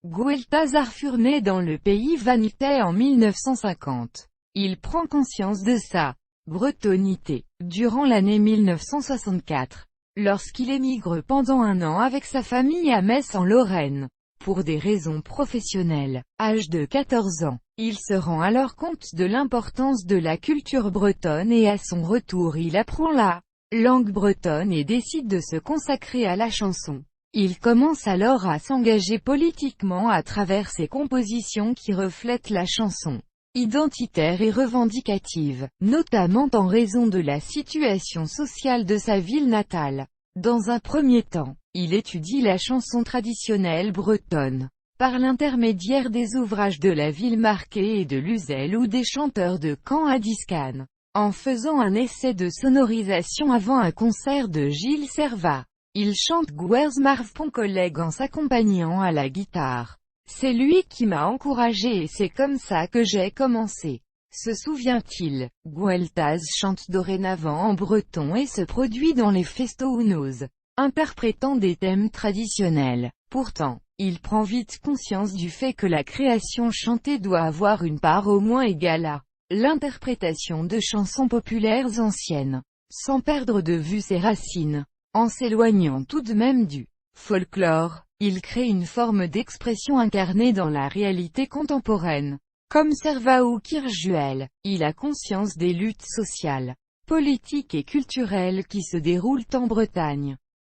Gueltasar né dans le pays vannetais en 1950. Il prend conscience de sa bretonité durant l'année 1964, lorsqu'il émigre pendant un an avec sa famille à Metz en Lorraine. Pour des raisons professionnelles, âge de 14 ans, il se rend alors compte de l'importance de la culture bretonne et à son retour il apprend la langue bretonne et décide de se consacrer à la chanson. Il commence alors à s'engager politiquement à travers ses compositions qui reflètent la chanson identitaire et revendicative, notamment en raison de la situation sociale de sa ville natale. Dans un premier temps, il étudie la chanson traditionnelle bretonne, par l'intermédiaire des ouvrages de la ville marquée et de Luzel ou des chanteurs de Caen à Discane, en faisant un essai de sonorisation avant un concert de Gilles Servat. Il chante Gwerz Marv Pon collègue en s'accompagnant à la guitare. C'est lui qui m'a encouragé et c'est comme ça que j'ai commencé. Se souvient-il, Gueltas chante dorénavant en breton et se produit dans les festounos, interprétant des thèmes traditionnels. Pourtant, il prend vite conscience du fait que la création chantée doit avoir une part au moins égale à l'interprétation de chansons populaires anciennes, sans perdre de vue ses racines. En s'éloignant tout de même du folklore, il crée une forme d'expression incarnée dans la réalité contemporaine. Comme Servat ou Kirjuel, il a conscience des luttes sociales, politiques et culturelles qui se déroulent en Bretagne.